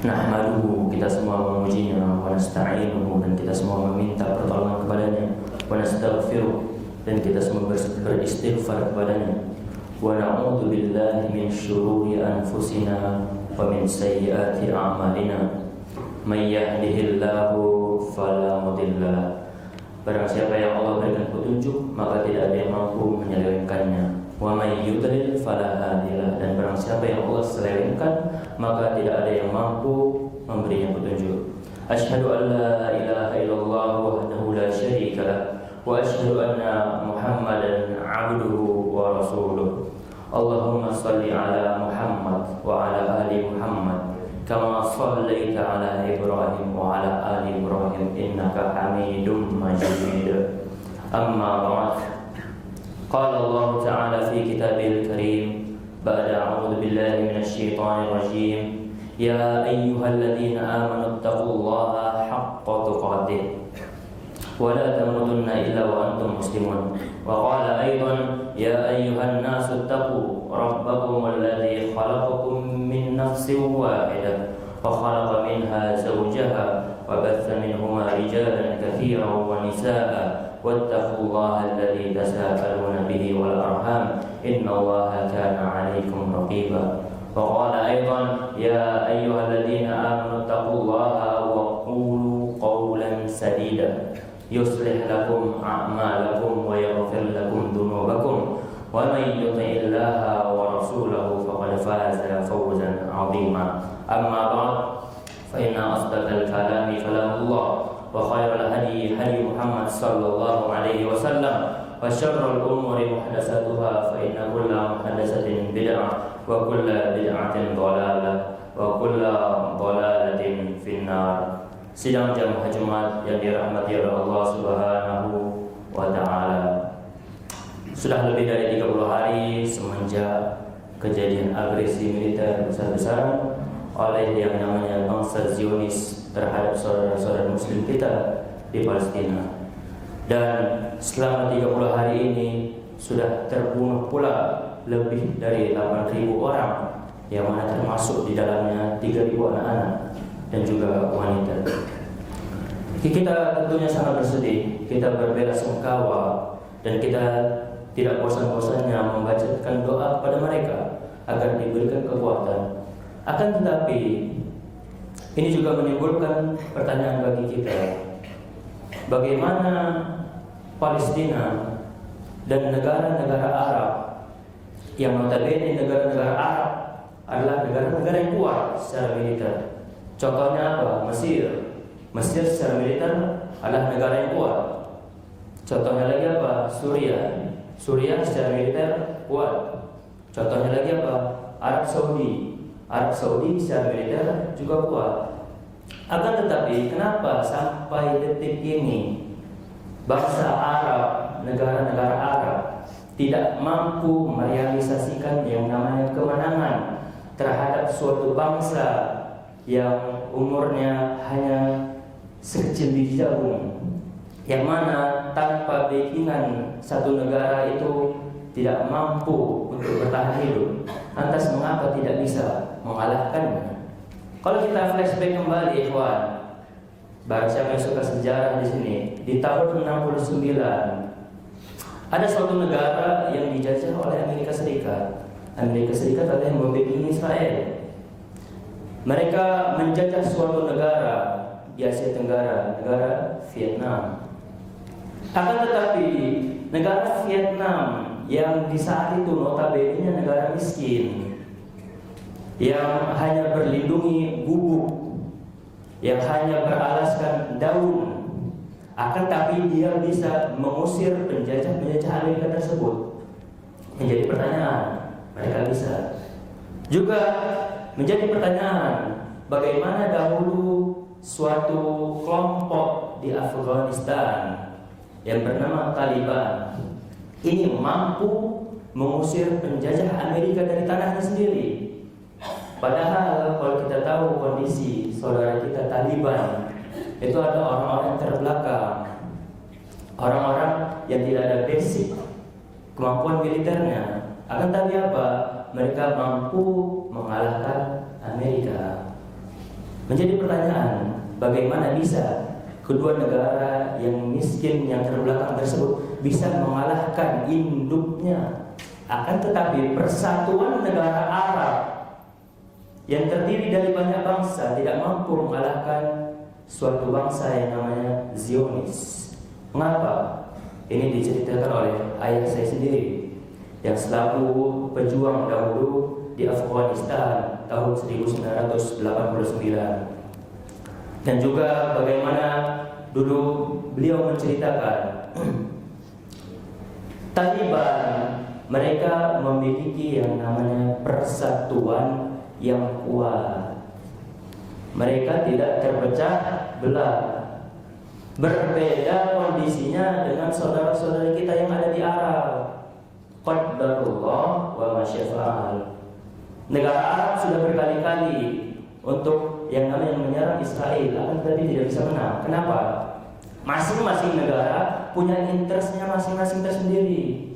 Nahmaduhu, kita semua memujinya, wa nasta'inuhu, dan kita semua meminta pertolongan kepadanya, wa nastaghfiruh, dan kita semua beristighfar kepadanya, wa na'udzu billahi min syururi anfusina wa min sayyiati a'malina, may yahdihillahu fala mudilla lah. Barang siapa yang Allah berikan petunjuk, maka tidak ada yang mampu menyelewengkannya. Wa may yudlil fala hadiyalah, dan barang siapa yang Allah selewengkan, maka tidak ada yang mampu memberinya petunjuk. Asyhadu an la ilaha illallah wahdahu la syarika lah, wa asyhadu anna Muhammadan 'abduhu wa rasuluh. Allahumma shalli ala Muhammad wa ala ali Muhammad kama shallaita ala Ibrahim wa ala ali Ibrahim innaka Hamidum Majid. Amma ba'd. Qala Allah Ta'ala fi kitabihil karim ba'da a'udzu billahi minasy syaithanir rajim. Ya ayyuhalladzina amanu taqullaha haqqa tuqatih wa la tamutunna illa wa antum muslimun. Wa qala aidan ya ayyuhan nasu taqu rabbakumul ladzi khalaqakum min nafsin wahidah wa khalaqa minha zawjaha wa batha minhuma rijalan katsiran wa nisaa'a wattaqullaha alladzi tasaaluna bihi wal arham innallaha kana 'alaikum raqiba. Wa qala aidan ya ayyuhalladzina amanu taqullaha wa qulu qawlan sadida yuslih lakum a'malakum wa yaghfir lakum dhunubakum wa may yuti'illaha wa rasulahu faqad faza fawzan 'azima. Amma ba'd, fa inna asdaqal kalami kalamullah wa khairal hadi hadi Muhammad sallallahu alaihi wasallam wa syarrul umuri muhdatsatuha fa inna kulla muhdatsatin bid'ah wa kulla bid'atin dhalalah wa kulla dhalalatin finnar. Sidang jamaah Jumat yang dirahmati oleh Allah Subhanahu wa taala. Sudah lebih dari 30 hari semenjak kejadian agresi militer besar-besaran oleh yang namanya bangsa Zionis terhadap saudara-saudara muslim kita di Palestina. Dan selama 30 hari ini sudah terbunuh pula lebih dari 8.000 orang, yang mana termasuk di dalamnya 3.000 anak-anak dan juga wanita. Kita tentunya sangat bersedih, kita berbelasungkawa, dan kita tidak bosan-bosannya membacakan doa kepada mereka agar diberikan kekuatan. Akan tetapi ini juga menimbulkan pertanyaan bagi kita, bagaimana Palestina dan negara-negara Arab yang notabene negara-negara Arab adalah negara-negara yang kuat secara militer. Contohnya apa? Mesir. Mesir secara militer adalah negara yang kuat. Contohnya lagi apa? Suriah. Suriah secara militer kuat. Contohnya lagi apa? Arab Saudi. Arab Saudi secara militer juga kuat. Akan tetapi kenapa sampai detik ini bangsa Arab, negara-negara Arab tidak mampu merealisasikan yang namanya kemenangan terhadap suatu bangsa yang umurnya hanya sekecil biji jagung, yang mana tanpa backingan satu negara itu tidak mampu untuk bertahan hidup. Lantas mengapa tidak bisa mengalahkannya? Kalau kita flashback kembali, ikhwan, barang siapa yang suka sejarah di sini, di tahun 69 ada suatu negara yang dijajah oleh Amerika Serikat. Amerika Serikat adalah yang membacking Israel. Mereka menjajah suatu negara di Asia Tenggara, negara Vietnam. Akan tetapi negara Vietnam yang di saat itu notabene negara miskin, yang hanya berlindungi gubuk, yang hanya beralaskan daun, akan tapi dia bisa mengusir penjajah-penjajah Amerika tersebut. Menjadi pertanyaan, mereka bisa. Juga menjadi pertanyaan, bagaimana dahulu suatu kelompok di Afghanistan yang bernama Taliban ini mampu mengusir penjajah Amerika dari tanahnya sendiri. Padahal kalau kita tahu kondisi saudara kita Taliban, itu ada orang-orang terbelakang, orang-orang yang tidak ada basic kemampuan militernya. Akan tapi apa? Mereka mampu mengalahkan Amerika. Menjadi pertanyaan, bagaimana bisa kedua negara yang miskin, yang terbelakang tersebut bisa mengalahkan induknya? Akan tetapi persatuan negara Arab yang terdiri dari banyak bangsa tidak mampu mengalahkan suatu bangsa yang namanya Zionis. Mengapa? Ini diceritakan oleh ayah saya sendiri yang selaku pejuang dahulu di Afghanistan tahun 1989, dan juga bagaimana dulu beliau menceritakan Taliban, mereka memiliki yang namanya persatuan yang kuat. Mereka tidak terpecah belah. Berbeda kondisinya dengan saudara-saudara kita yang ada di Arab. Qadarullah wa masyafa'al. Negara Arab sudah berkali-kali untuk yang namanya menyerang Israel, akan tetapi tidak bisa menang. Kenapa? Masing-masing negara punya interestnya masing-masing tersendiri.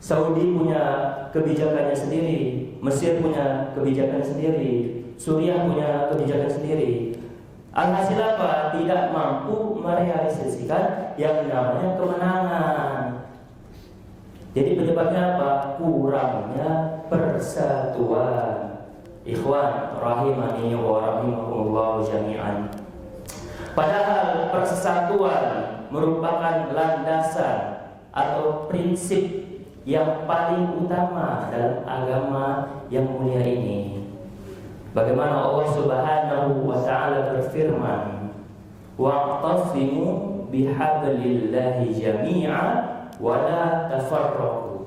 Saudi punya kebijakannya sendiri, Mesir punya kebijakan sendiri, Suriah punya kebijakan sendiri. Alhasil apa? Tidak mampu merealisasikan yang namanya kemenangan. Jadi penyebabnya apa? Kurangnya persatuan. Ikhwan rahimani wa rahimakumullah jami'an. Padahal persatuan merupakan landasan atau prinsip yang paling utama dalam agama yang mulia ini. Bagaimana Allah Subhanahu wa taala berfirman, "Wa'tasimu bihablillahi jami'a wa la tafarraqu."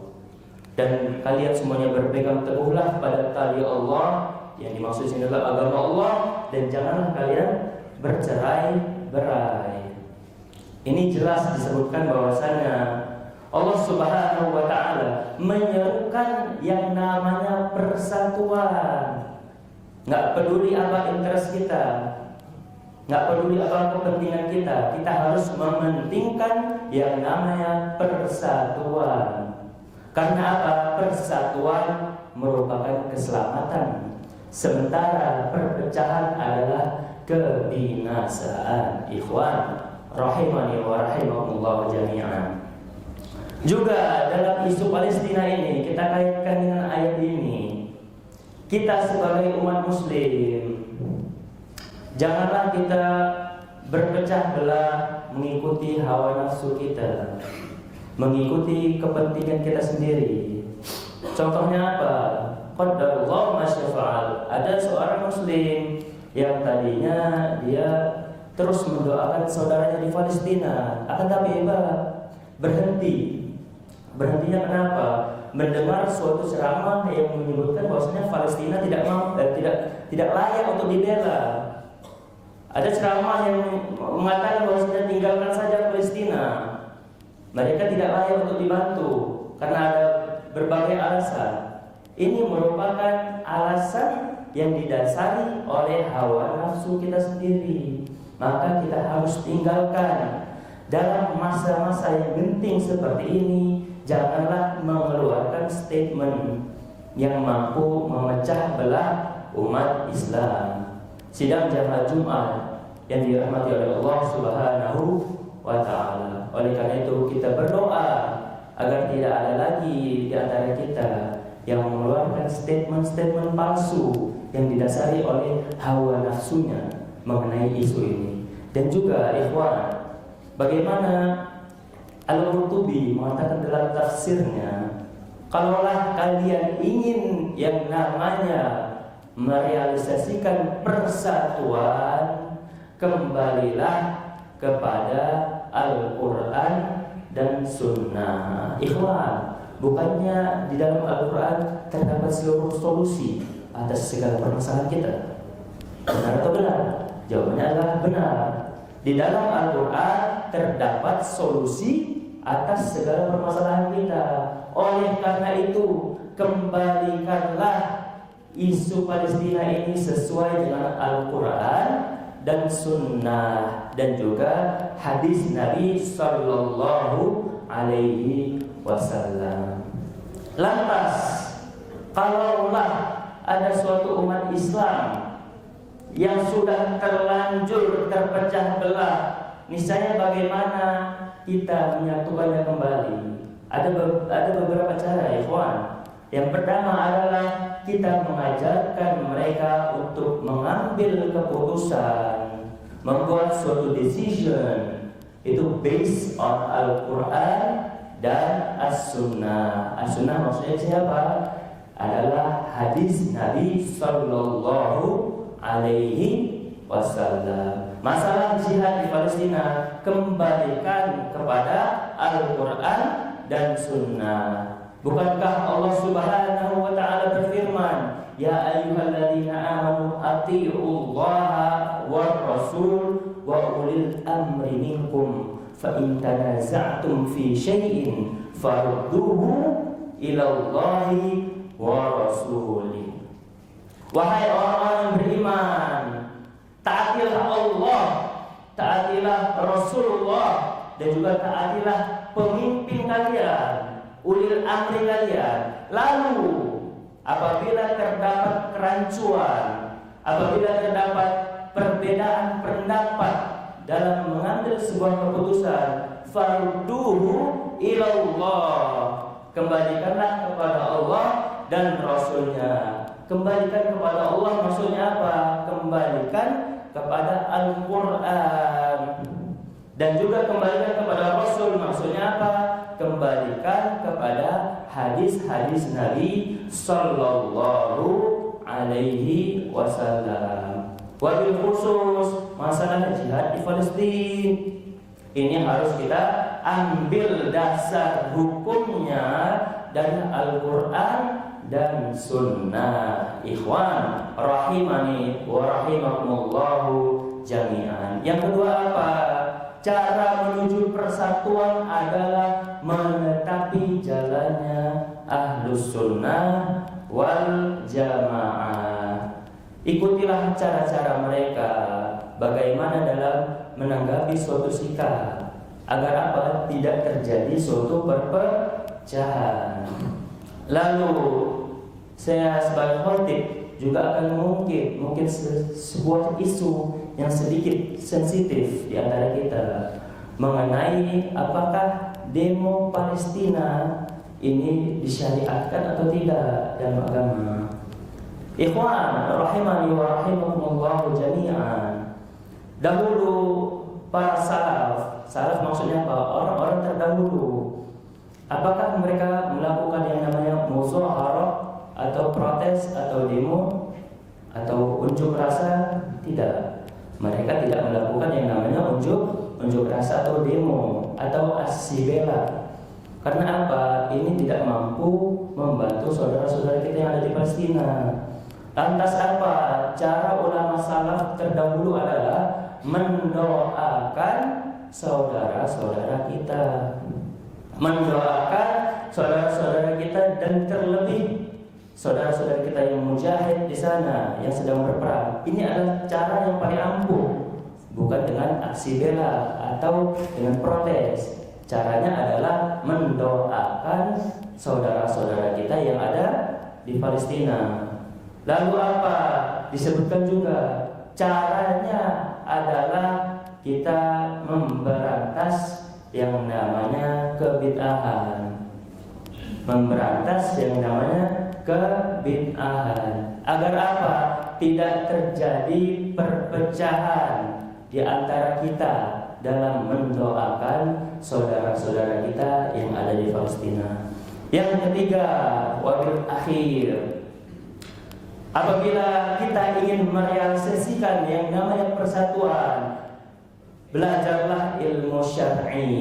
Dan kalian semuanya berpegang teguhlah pada tali Allah, yang dimaksud sini adalah agama Allah, dan janganlah kalian bercerai-berai. Ini jelas disebutkan bahwasanya Allah Subhanahu wa taala menyerukan yang namanya persatuan. Nggak peduli apa interest kita, nggak peduli apa kepentingan kita, kita harus mementingkan yang namanya persatuan. Karena apa? Persatuan merupakan keselamatan, sementara perpecahan adalah kebinasaan. Ikhwan rahimani wa rahimakumullah jami'an. Juga dalam isu Palestina ini kita kaitkan dengan ayat ini. Kita sebagai umat muslim, janganlah kita berpecah belah mengikuti hawa nafsu kita, mengikuti kepentingan kita sendiri. Contohnya apa? Qadarullah masyafa'al. Ada seorang muslim yang tadinya dia terus mendoakan saudaranya di Palestina, akan tapi berhenti. Berhentinya kenapa? Mendengar suatu ceramah yang menyebutkan bahwasanya Palestina tidak layak untuk dibela. Ada ceramah yang mengatakan bahwasanya tinggalkan saja Palestina. Mereka tidak layak untuk dibantu karena ada berbagai alasan. Ini merupakan alasan yang didasari oleh hawa nafsu kita sendiri. Maka kita harus tinggalkan. Dalam masa-masa yang genting seperti ini, janganlah mengeluarkan statement yang mampu memecah belah umat Islam. Sidang jamaah Jumat yang dirahmati oleh Allah Subhanahu wa taala. Oleh karena itu kita berdoa agar tidak ada lagi di antara kita yang mengeluarkan statement-statement palsu yang didasari oleh hawa nafsunya mengenai isu ini. Dan juga ikhwan, bagaimana Al-Qurtubi mengatakan dalam tafsirnya, kalaulah kalian ingin yang namanya merealisasikan persatuan, kembalilah kepada Al-Quran dan Sunnah. Ikhwan, bukannya di dalam Al-Quran terdapat seluruh solusi atas segala permasalahan kita? Benar atau benar? Jawabannya adalah benar. Di dalam Al-Quran terdapat solusi atas segala permasalahan kita. Oleh karena itu, kembalikanlah isu Palestina ini sesuai dengan Al-Quran dan Sunnah, dan juga hadis Nabi Sallallahu Alaihi Wasallam. Lantas, kalaulah ada suatu umat Islam yang sudah terlanjur terpecah belah, niscaya bagaimana kita menyatukannya kembali? Ada beberapa cara, ikhwan. Yang pertama adalah kita mengajarkan mereka untuk mengambil keputusan, membuat suatu decision itu based on Al-Quran dan As-Sunnah. As-Sunnah maksudnya siapa? Adalah hadis Nabi Sallallahu Alaihi Wasallam. Masalah jihad di Palestina, kembalikan kepada Al-Quran dan Sunnah. Bukankah Allah Subhanahu wa Ta'ala berfirman, "Ya ayyuhalladzina amanu atti'ullaha war rasul wa ulil amri minkum fa in tanaza'tum fi syai'in farudduhu ila Allahi wa rasulih." Wahai orang-orang yang beriman, taatilah Allah, taatilah Rasulullah, dan juga taatilah pemimpin kalian, ulil amri kalian. Lalu apabila terdapat kerancuan, apabila terdapat perbedaan pendapat dalam mengambil sebuah keputusan, farudduhu ilallah, kembalikanlah kepada Allah dan Rasulnya. Kembalikan kepada Allah maksudnya apa? Kembalikan kepada Al-Quran. Dan juga kembalikan kepada Rasul maksudnya apa? Kembalikan kepada hadis-hadis Nabi Sallallahu Alaihi Wasallam. Wabil khusus masalah jihad di Palestina, ini harus kita ambil dasar hukumnya dari Al-Quran dan Sunnah. Ikhwan rahimani wa rahimakumullahu jami'an. Yang kedua apa? Cara menuju persatuan adalah menetapi jalannya Ahlus Sunnah wal Jamaah. Ikutilah cara-cara mereka bagaimana dalam menanggapi suatu sikap, agar apa? Tidak terjadi suatu perpecahan. Lalu saya sebagai khatib juga akan mungkin sebuah isu yang sedikit sensitif di antara kita mengenai apakah demo Palestina ini disyariatkan atau tidak dalam agama. Ikhwan rahimani wa rahimakumullahu jami'an. Dahulu para salaf maksudnya apa? Orang-orang terdahulu, apakah mereka melakukan yang namanya muzaharah atau protes atau demo atau unjuk rasa? Tidak. Mereka tidak melakukan yang namanya unjuk rasa atau demo atau aksi bela. Karena apa? Ini tidak mampu membantu saudara-saudara kita yang ada di Palestina. Lantas apa? Cara ulama salaf terdahulu adalah mendoakan saudara-saudara kita, mendoakan saudara-saudara kita, dan terlebih saudara-saudara kita yang mujahid di sana, yang sedang berperang. Ini adalah cara yang paling ampuh, bukan dengan aksi bela atau dengan protes. Caranya adalah mendoakan saudara-saudara kita yang ada di Palestina. Lalu apa? Disebutkan juga caranya adalah kita memberantas yang namanya kebid'ahan, memberantas yang namanya kebid'ahan, agar apa? Tidak terjadi perpecahan di antara kita dalam mendoakan saudara-saudara kita yang ada di Palestina. Yang ketiga, wabil akhir, apabila kita ingin merealisasikan yang namanya persatuan, belajarlah ilmu syar'i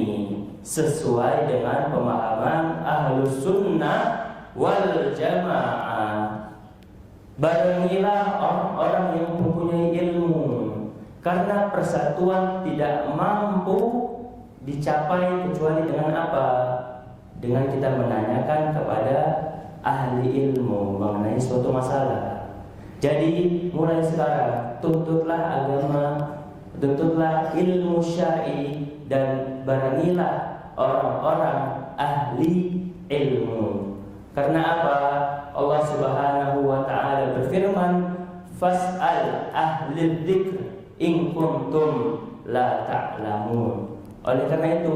sesuai dengan pemahaman Ahlus Sunnah wal Jamaah. Barengilah orang-orang yang mempunyai ilmu, karena persatuan tidak mampu dicapai kecuali dengan apa? Dengan kita menanyakan kepada ahli ilmu mengenai suatu masalah. Jadi mulai sekarang tuntutlah agama, tuntutlah ilmu syar'i, dan barengilah orang-orang ahli ilmu. Karena apa? Allah Subhanahu wa Ta'ala berfirman, fas'al ahli dzikr in kuntum la ta'lamun. Oleh karena itu,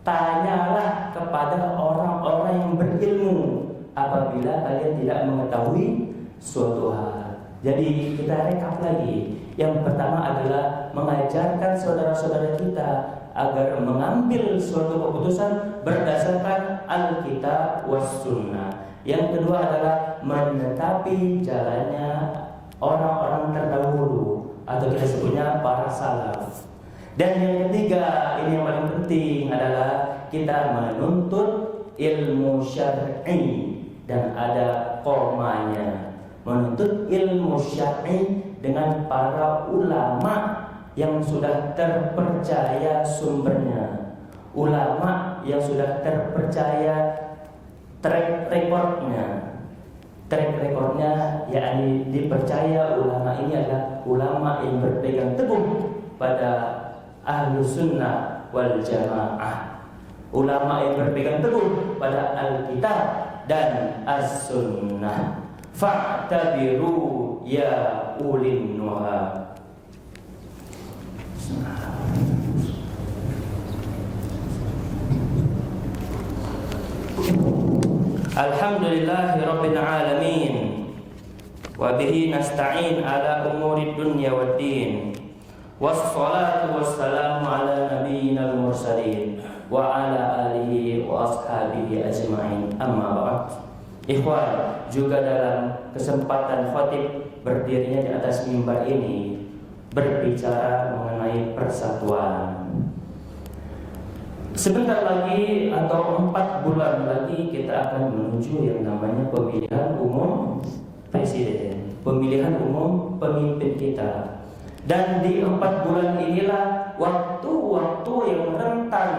tanyalah kepada orang-orang yang berilmu apabila kalian tidak mengetahui suatu hal. Jadi kita rekap lagi. Yang pertama adalah mengajarkan saudara-saudara kita agar mengambil suatu keputusan berdasarkan Alkitab was Sunnah. Yang kedua adalah menetapi jalannya orang-orang terdahulu atau kita sebutnya para salaf. Dan yang ketiga, ini yang paling penting adalah kita menuntut ilmu syar'i, dan ada komanya. Menuntut ilmu syar'i dengan para ulama yang sudah terpercaya sumbernya, ulama yang sudah terpercaya track recordnya, yakni dipercaya ulama ini adalah ulama yang berpegang teguh pada Ahlus Sunnah wal Jamaah, ulama yang berpegang teguh pada Alkitab dan As-Sunnah. Fa'tabiru ya ulin nuha. Alhamdulillahi rabbil alamin, wa bihi nasta'in ala umuri dunya waddin, wassalatu wassalamu ala nabiyyina al-mursalin wa ala alihi wa ashabihi ajma'in. Amma ba'd. Ikhwan, juga dalam kesempatan khatib berdirinya di atas mimbar ini berbicara mengenai persatuan. Sebentar lagi atau 4 bulan lagi kita akan menuju yang namanya pemilihan umum presiden, pemilihan umum pemimpin kita. Dan di 4 bulan inilah waktu-waktu yang rentan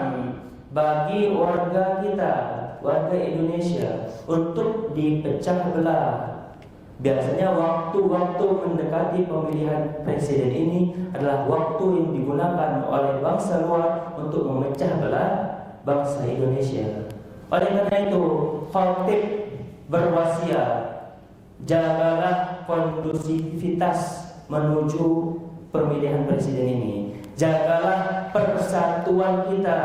bagi warga kita, warga Indonesia, untuk dipecah belah. Biasanya waktu-waktu mendekati pemilihan presiden ini adalah waktu yang digunakan oleh bangsa luar untuk memecah belah bangsa Indonesia. Oleh karena itu, khatib berwasiat, jagalah kondusivitas menuju pemilihan presiden ini. Jagalah persatuan kita,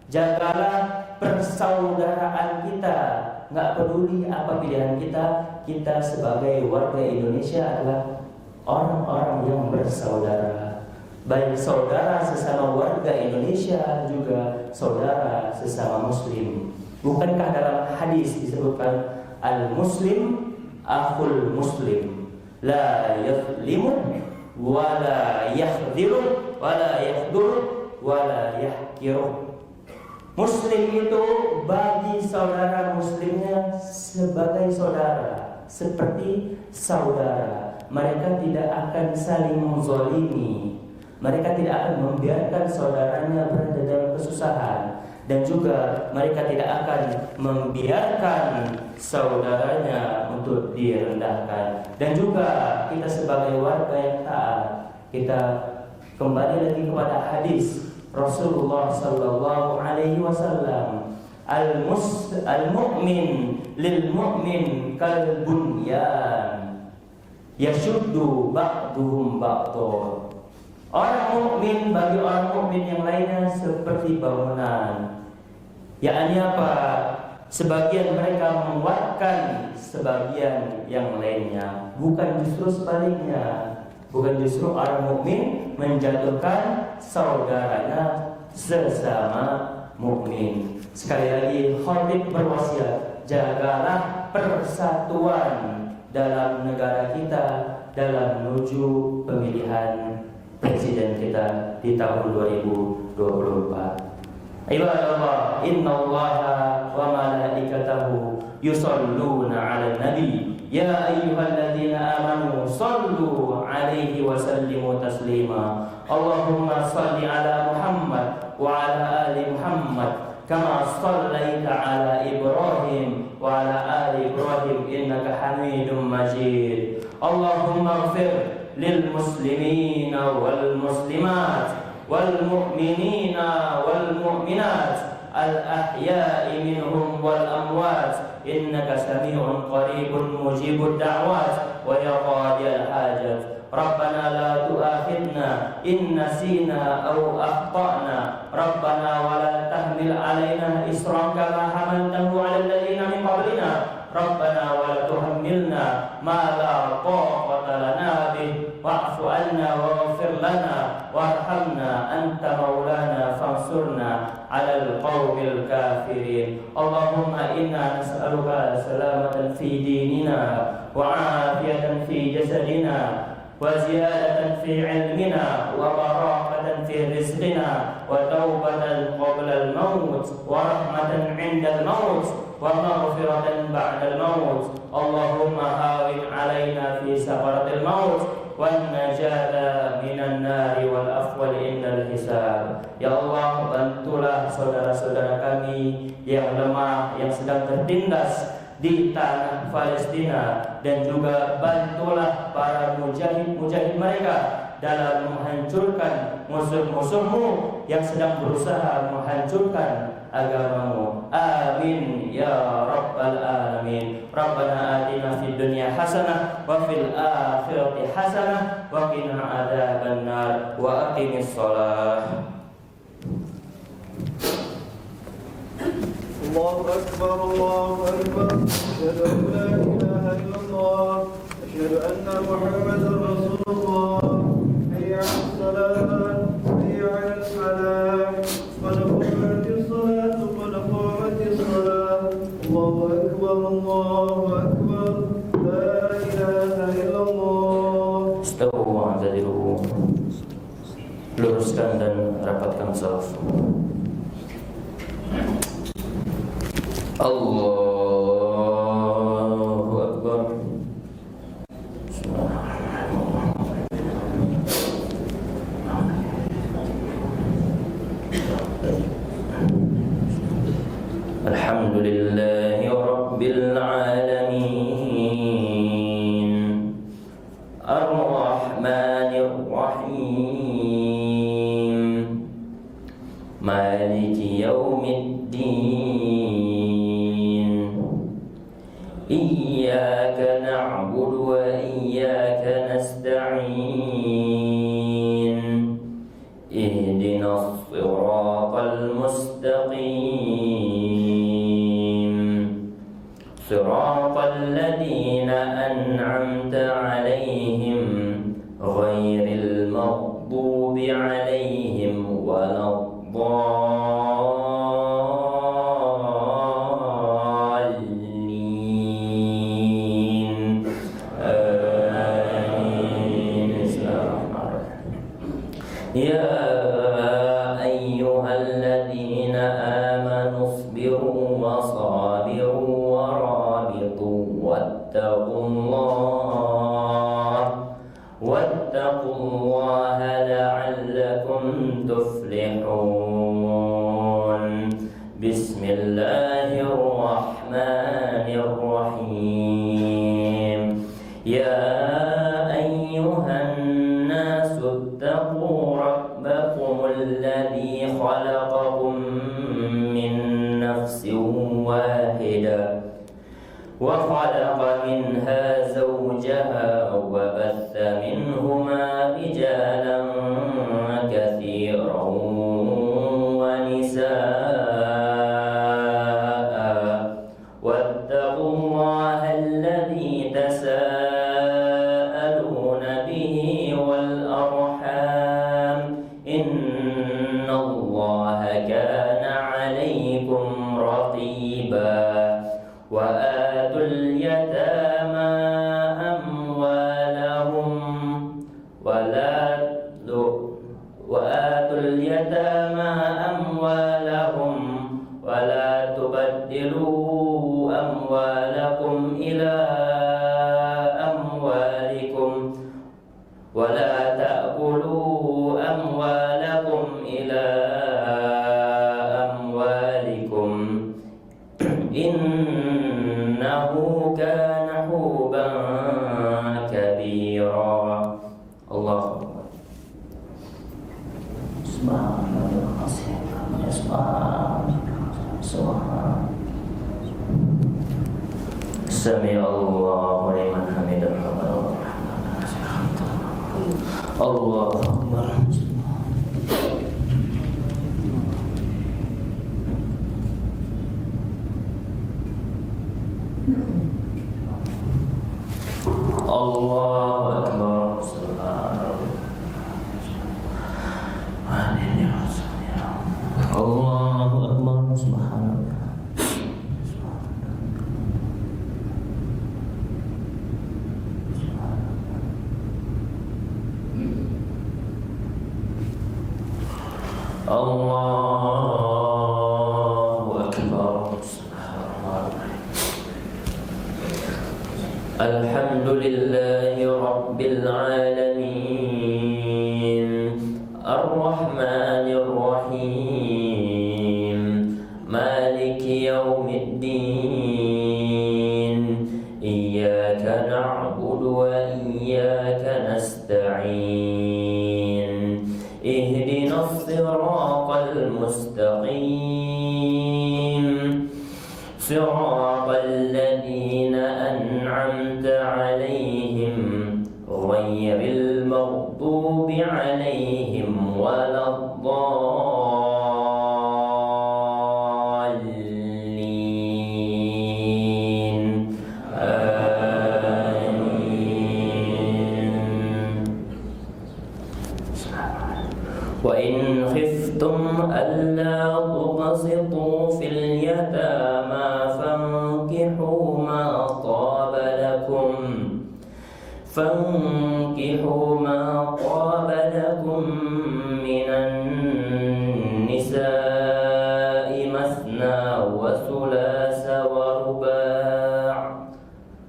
jagalah persaudaraan kita. Nggak peduli apa pilihan kita, kita sebagai warga Indonesia adalah orang-orang yang bersaudara. Baik saudara sesama warga Indonesia, juga saudara sesama Muslim. Bukankah dalam hadis disebutkan al-Muslim akhul Muslim, la yadhlimu wa la yakhdiru wa la yakhduru wa la yahkiru. Muslim itu bagi saudara muslimnya sebagai saudara, seperti saudara. Mereka tidak akan saling menzalimi. Mereka tidak akan membiarkan saudaranya berada dalam kesusahan, dan juga mereka tidak akan membiarkan saudaranya untuk direndahkan. Dan juga kita sebagai warga yang taat, kita kembali lagi kepada hadis Rasulullah sallallahu alaihi wasallam, al-mu'min lil mu'min kal bunyan yashuddu ba'duhum ba'dha. Orang mukmin bagi orang mukmin yang lainnya seperti bangunan. Yakni apa? Sebagian mereka menguatkan sebagian yang lainnya, bukan justru sebaliknya. Bukan justru orang mukmin menjatuhkan saudaranya sesama mukmin. Sekali lagi khatib berwasiat, jagalah persatuan dalam negara kita dalam menuju pemilihan presiden kita di tahun 2024. Ibadallah, innallaha wa malaikatahu yusalluna 'alan nabi. Ya ayyuhalladzina amanu sallu 'alaihi wa sallimu taslima. Allahumma salli 'ala Muhammad wa 'ala ali Muhammad kama shallaita 'ala Ibrahim wa 'ala ali Ibrahim innaka Hamidum Majid. Allahumma ighfir lil muslimina wal muslimat wal mu'minina wal mu'minat al ahya'i minhum wal amwat إنك سميع قريب مجيب الدعوات ويا قاضي الحاجات. ربنا لا تؤاخذنا إن نسينا أو أخطأنا. ربنا ولا تحمل علينا إصرا كما حملته على الذين من قبلنا. ربنا ولا تحملنا ما لا طاقة لنا به واعف عنا واغفر لنا وارحمنا أنت مولانا فانصرنا على القوم الكافرين. اللهم إنا نسألك سلامة في ديننا وعافية في جسدنا وزيادة في علمنا وبركة في رزقنا وتوبة قبل الموت ورحمة عند الموت ومغفرة بعد الموت. اللهم هاون علينا في سكرة الموت والنجاة من النار والأفضل عند الحساب. Ya Allah, bantulah saudara-saudara kami yang lemah, yang sedang tertindas di tanah Palestina, dan juga bantulah para mujahid-mujahid mereka dalam menghancurkan musuh-musuhmu yang sedang berusaha menghancurkan agamamu. Amin ya rabbal alamin. Rabbana atina fid dunya hasanah wa fil akhirati hasanah wa qina adzabannar wa aqimis shalah. الله أكبر الله أكبر أشهد أن لا إله إلا الله أشهد أن محمدا رسول الله حي على الصلاة حي على الفلاح قد قامت الصلاة قد قامت الصلاة الله أكبر الله أكبر لا إله إلا الله. Istawu wa'tadilu. Luruskan dan rapatkan shaf. Allahu Akbar. Alhamdulillahi Rabbil Alamin Ar-Rahmanir Rahim Maliki Yawmiddin Iyyaka na'budu wa iyyaka nasta'in Ihdinas siratal mustaqim Siratal ladzina an'amta 'alaihim ghairil maghdubi 'alaihim waladdallin. Ya ayyuhalladzina amanu isbiru wa sabiru wa rabitu wattaqullaha la'allakum tuflihun. Bismillahirrahmanirrahim. Ya ayyuhan nasu ittaqu rabbakum alladhi khalaqakum min nafsin wahidah wa khalaqa minha zawjaha wa batha minhuma rijalan katsiran wa nisaa wattaqullaha alladhi tasaaluna bihi wal arham innallaha kana 'alaykum raqiba. Wa atul yatama amwalahum wa la tubaddilu amwalakum ila amwalikum wa la ta'kulu amwalakum ila amwalikum innahu kana huban kabira. Allah Subhanallah. Sami Allahu liman hamidah. Allahu Akbar. Allahu Akbar. Allahu Akbar. Subhanallah. Allahu Akbar. Alhamdulillahi Rabbil Alamin, Ar-Rahmanir Rahim, Maliki Yawmiddin, Iyyaka na'budu wa iyyaka nasta'in, Ihdinas siratal mustaqim, Siratal ladzina an'amta 'alaihim ghairil maghdubi 'alaihim waladdallin. Amin. Wa in khiftum alla tuqsitu fil yatama fankihu ma طاب لكم من النساء مثنى وثلاث ورباع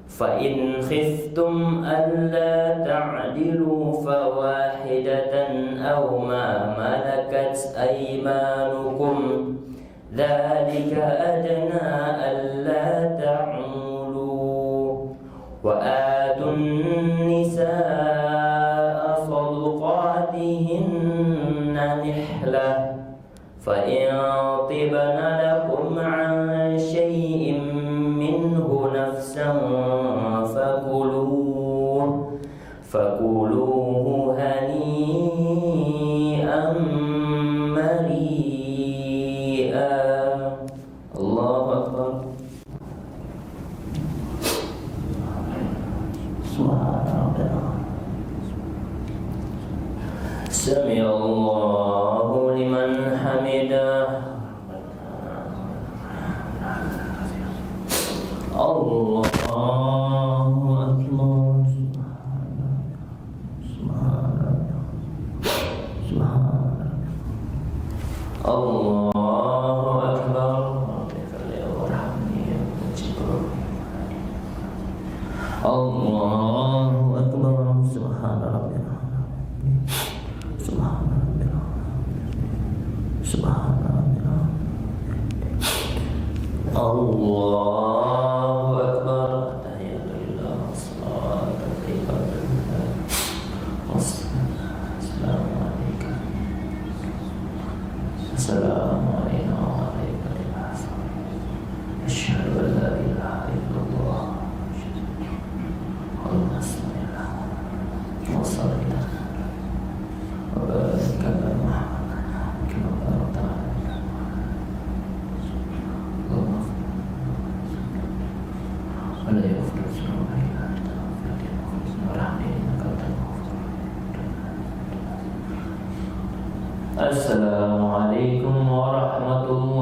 فإن خفتم ألا تعدلوا فواحدة أو ما ملكت أيمانكم ذلك أدنى ألا تعولوا وآتوا النساء صدقاتهن نحلة فإن طبن لكم عن شيء منه نفسا فكلوه هنيئا مريئا. الله أكبر. Sami Allahu liman hamidah. Allahu Akbar. Allahu Akbar. Allahu Akbar. Subhanallah. Subhanallah. Allahu Akbar. Tahiyatullah. Assalamualaikum warahmatullahi wabarakatuh. Asyhadu an la ilaha illallah. Assalamualaikum warahmatullahi